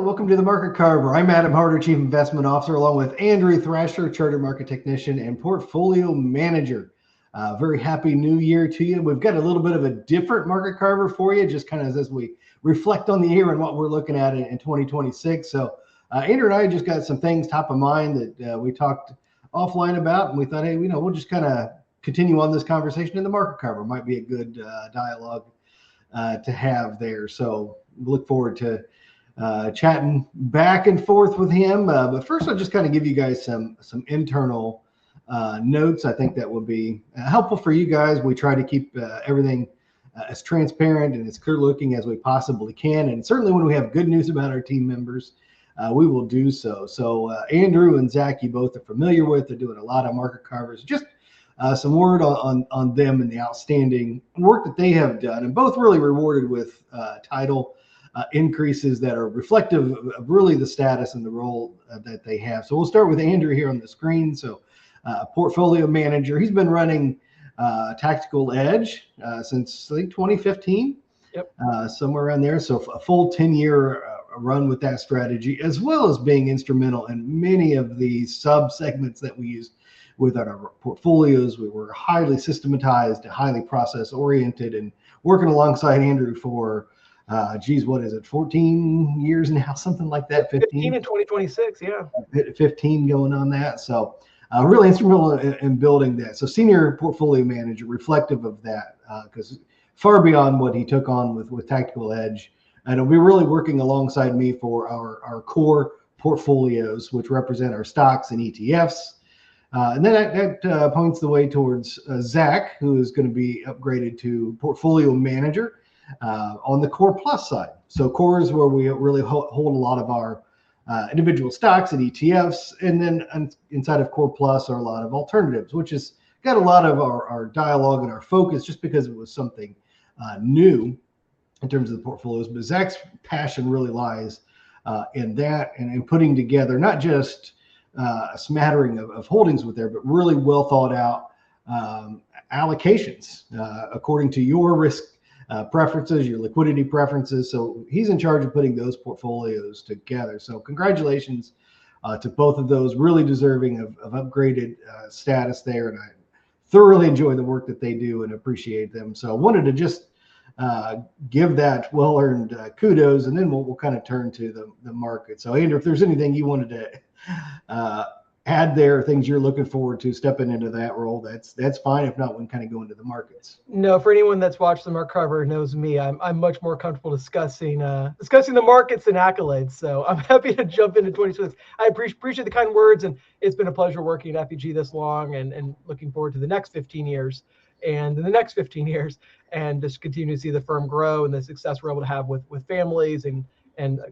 Welcome to the Market Carver. I'm Adam Harter, Chief Investment Officer, along with Andrew Thrasher, Chartered Market Technician and Portfolio Manager. Very happy new year to you. We've got a little bit of a different Market Carver for you, just kind of as we reflect on the year and what we're looking at in 2026. So Andrew and I just got some things top of mind that we talked offline about, and we thought, hey, we'll just kind of continue on this conversation in the Market Carver. Might be a good dialogue to have there. So we look forward to chatting back and forth with him. But first, I'll just kind of give you guys some internal notes. I think that will be helpful for you guys. We try to keep everything as transparent and as clear looking as we possibly can. And certainly when we have good news about our team members, we will do so. So Andrew and Zach, you both are familiar with. They're doing a lot of Market Carvers. Just some word on them and the outstanding work that they have done, and both really rewarded with title increases that are reflective of really the status and the role that they have. So we'll start with Andrew here on the screen. So portfolio manager, he's been running Tactical Edge since I think 2015. Yep. Somewhere around there. So a full 10-year run with that strategy, as well as being instrumental in many of the sub segments that we use within our portfolios. We were highly systematized, highly process oriented, and working alongside Andrew for what is it, 14 years now, something like that? 15 in 2026, yeah. 15 going on that. So really instrumental in building that. So senior portfolio manager, reflective of that, because far beyond what he took on with Tactical Edge. And he'll be really working alongside me for our core portfolios, which represent our stocks and ETFs. And then that points the way towards Zach, who is going to be upgraded to portfolio manager on the Core Plus side. So Core is where we really hold a lot of our individual stocks and ETFs. And then inside of Core Plus are a lot of alternatives, which has got a lot of our dialogue and our focus just because it was something new in terms of the portfolios. But Zach's passion really lies in that and in putting together not just a smattering of holdings with there, but really well thought out allocations according to your risk preferences, your liquidity preferences. So he's in charge of putting those portfolios together. So congratulations to both of those, really deserving of upgraded status there. And I thoroughly enjoy the work that they do and appreciate them. So I wanted to just give that well-earned kudos, and then we'll kind of turn to the market. So Andrew, if there's anything you wanted to add there, things you're looking forward to stepping into that role, that's fine. If not, we can kind of go into the markets. No, for anyone that's watched the Market Carver knows me, I'm much more comfortable discussing the markets than accolades. So I'm happy to jump into 2026. I appreciate the kind words, and it's been a pleasure working at FEG this long, and looking forward to the next 15 years and in the next 15 years, and just continue to see the firm grow and the success we're able to have with families, and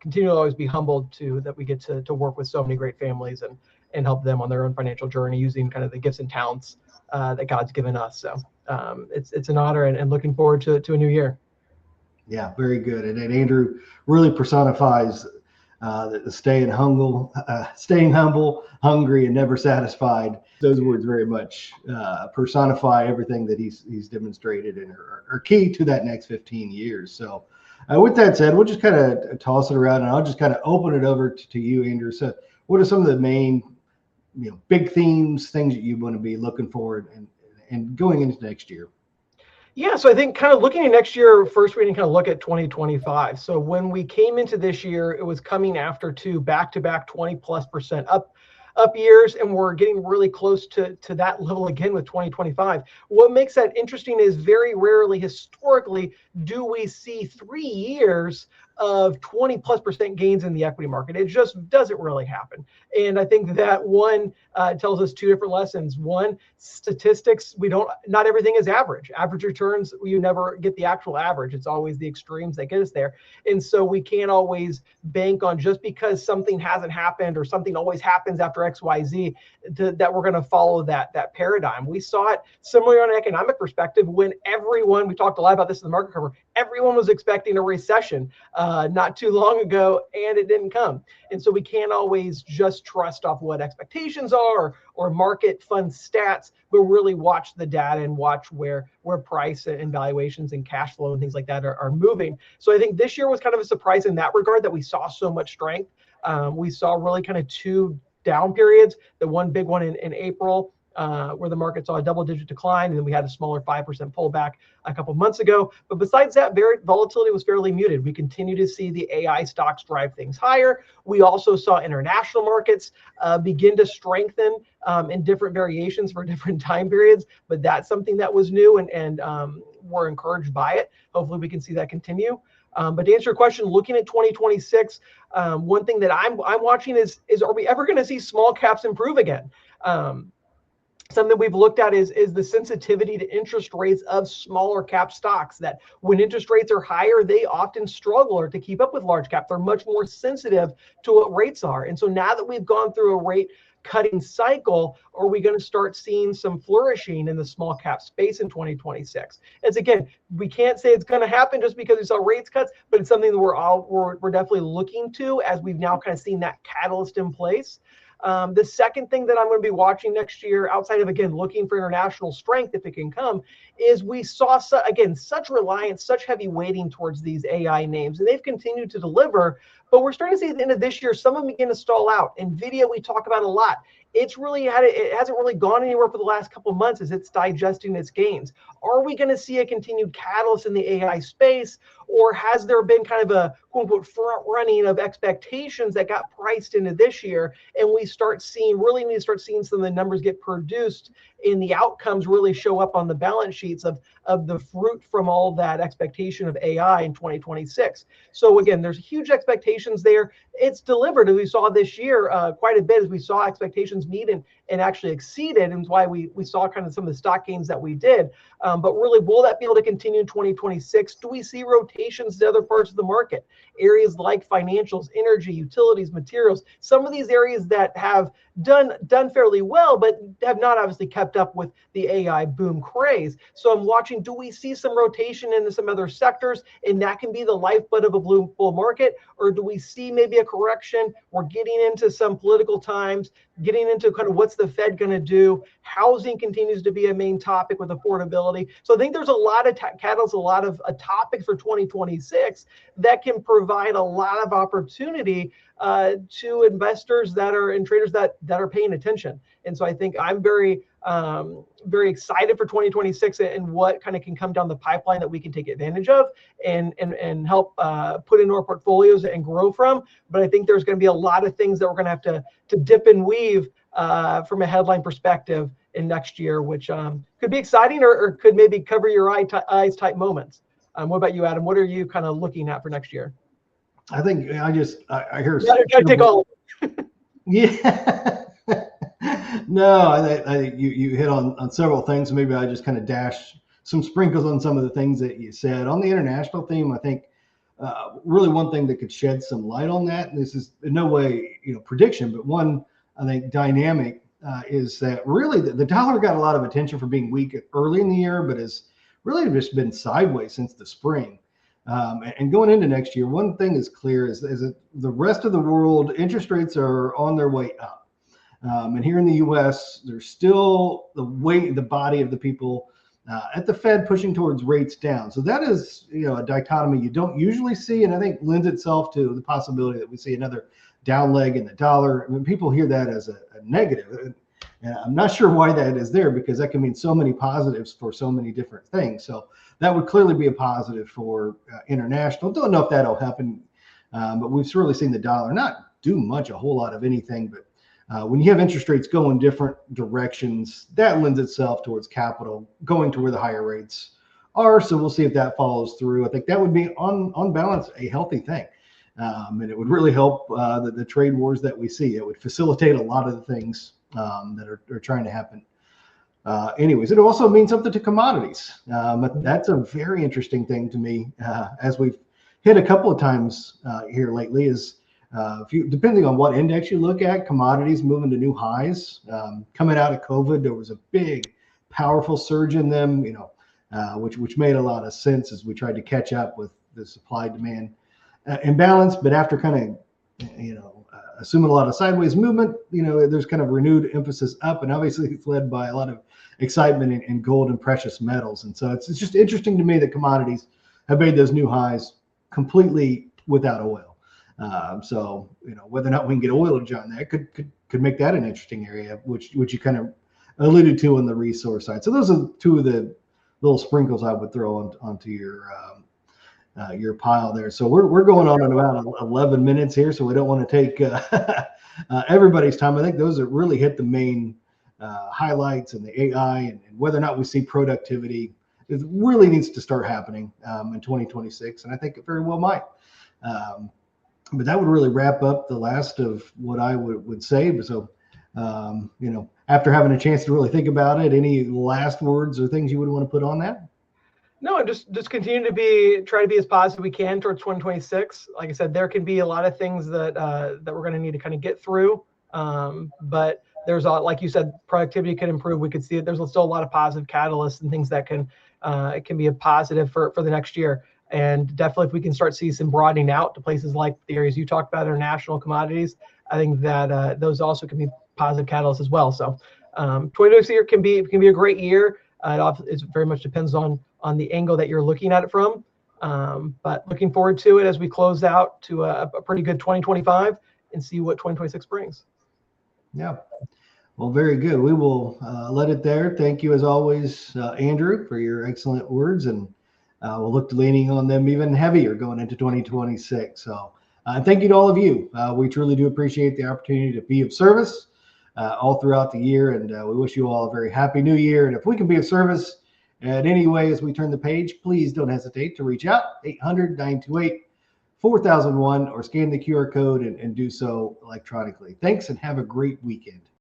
continue to always be humbled that we get to work with so many great families and help them on their own financial journey using kind of the gifts and talents that God's given us. So it's an honor, and looking forward to a new year. Yeah, very good. And Andrew really personifies the staying humble, hungry, and never satisfied. Those words very much personify everything that he's demonstrated and are key to that next 15 years. So with that said, we'll just kind of toss it around, and I'll just kind of open it over to you, Andrew. So what are some of the main big themes, things that you want to be looking forward and going into next year? Yeah, so I think kind of looking at next year, first we need to kind of look at 2025. So when we came into this year, it was coming after two back-to-back 20+% up years, and we're getting really close to that level again with 2025. What makes that interesting is very rarely historically do we see 3 years of 20+% gains in the equity market. It just doesn't really happen. And I think that one tells us two different lessons. One, statistics, not everything is average. Average returns, you never get the actual average. It's always the extremes that get us there. And so we can't always bank on just because something hasn't happened or something always happens after XYZ that we're going to follow that paradigm. We saw it similarly on an economic perspective when we talked a lot about this in the Market Carver, everyone was expecting a recession not too long ago, and it didn't come. And so we can't always just trust off what expectations are or market fund stats, but really watch the data and watch where price and valuations and cash flow and things like that are moving. So I think this year was kind of a surprise in that regard, that we saw so much strength. We saw really kind of two down periods, the one big one in April, where the market saw a double-digit decline, and then we had a smaller 5% pullback a couple months ago. But besides that, volatility was fairly muted. We continue to see the AI stocks drive things higher. We also saw international markets begin to strengthen in different variations for different time periods. But that's something that was new, and we're encouraged by it. Hopefully we can see that continue. But to answer your question, looking at 2026, one thing that I'm watching is are we ever going to see small caps improve again? Something we've looked at is the sensitivity to interest rates of smaller cap stocks, that when interest rates are higher, they often struggle or to keep up with large cap. They're much more sensitive to what rates are. And so now that we've gone through a rate cutting cycle, are we going to start seeing some flourishing in the small cap space in 2026? As again, we can't say it's going to happen just because we saw rates cuts, but it's something that we're definitely looking to, as we've now kind of seen that catalyst in place. The second thing that I'm going to be watching next year, outside of, again, looking for international strength, if it can come, is we saw, again, such reliance, such heavy weighting towards these AI names, and they've continued to deliver. But we're starting to see at the end of this year, some of them begin to stall out. NVIDIA, we talk about a lot. It hasn't really gone anywhere for the last couple of months as it's digesting its gains. Are we going to see a continued catalyst in the AI space, or has there been kind of a quote unquote front running of expectations that got priced into this year, and we really need to start seeing some of the numbers get produced and the outcomes really show up on the balance sheets of the fruit from all that expectation of AI in 2026. So again, there's huge expectations there. It's delivered, as we saw this year, quite a bit, as we saw expectations meet and actually exceeded, and why we saw kind of some of the stock gains that we did. But really, will that be able to continue in 2026? Do we see rotations to other parts of the market? Areas like financials, energy, utilities, materials, some of these areas that have done fairly well, but have not obviously kept up with the AI boom craze. So I'm watching, do we see some rotation into some other sectors, and that can be the lifeblood of a bull market? Or do we see maybe a correction? We're getting into some political times, getting into kind of what's the Fed going to do. Housing continues to be a main topic with affordability. So I think there's a lot of catalysts, a lot of topics for 2026 that can provide a lot of opportunity to investors that are and traders that are paying attention. And so I think I'm very excited for 2026 and what kind of can come down the pipeline that we can take advantage of and help put into our portfolios and grow from. But I think there's going to be a lot of things that we're going to have to dip and weave from a headline perspective in next year, which could be exciting or could maybe cover your eyes type moments. What about you, Adam? What are you kind of looking at for next year? I think I hear. You gotta take all. Yeah. No, I think you hit on several things. Maybe I just kind of dash some sprinkles on some of the things that you said. On the international theme, I think really one thing that could shed some light on that, and this is in no way prediction, but one I think dynamic is that really the dollar got a lot of attention for being weak early in the year, but has really just been sideways since the spring. And going into next year, one thing is clear is that the rest of the world, interest rates are on their way up. And here in the U.S., there's still the body of the people at the Fed pushing towards rates down. So that is, a dichotomy you don't usually see, and I think lends itself to the possibility that we see another down leg in the dollar. I mean, people hear that as a negative, and I'm not sure why that is there, because that can mean so many positives for so many different things. So that would clearly be a positive for international. Don't know if that'll happen, but we've certainly seen the dollar not do a whole lot of anything. But when you have interest rates going different directions, that lends itself towards capital going to where the higher rates are. So we'll see if that follows through. I think that would be on balance a healthy thing. And it would really help the trade wars that we see. It would facilitate a lot of the things that are trying to happen. Anyways, it also means something to commodities. But that's a very interesting thing to me, as we've hit a couple of times here lately, is depending on what index you look at, commodities moving to new highs. Coming out of COVID, there was a big, powerful surge in them. which made a lot of sense as we tried to catch up with the supply demand imbalance. But after kind of, assuming a lot of sideways movement, there's kind of renewed emphasis up, and obviously it's led by a lot of excitement in gold and precious metals. And so it's just interesting to me that commodities have made those new highs completely without oil. So whether or not we can get oilage on that could make that an interesting area, which you kind of alluded to on the resource side. So those are two of the little sprinkles I would throw onto your pile there. So we're going on in about 11 minutes here, so we don't want to take everybody's time. I think those that really hit the main highlights, and the AI, and whether or not we see productivity, it really needs to start happening in 2026, and I think it very well might. But that would really wrap up the last of what I would say. So, after having a chance to really think about it, any last words or things you would want to put on that? No, just continue to try to be as positive as we can towards 2026. Like I said, there can be a lot of things that we're going to need to kind of get through. But there's like you said, productivity could improve. We could see that there's still a lot of positive catalysts and things that can be a positive for the next year. And definitely, if we can start seeing some broadening out to places like the areas you talked about, international commodities, I think that those also can be positive catalysts as well. So 2026 can be a great year. It very much depends on the angle that you're looking at it from. But looking forward to it as we close out to a pretty good 2025 and see what 2026 brings. Yeah. Well, very good. We will let it there. Thank you, as always, Andrew, for your excellent words, and we'll look to leaning on them even heavier going into 2026. So thank you to all of you. We truly do appreciate the opportunity to be of service all throughout the year, and we wish you all a very happy new year. And if we can be of service in any way as we turn the page, please don't hesitate to reach out, 800-928-4001, or scan the QR code and do so electronically. Thanks, and have a great weekend.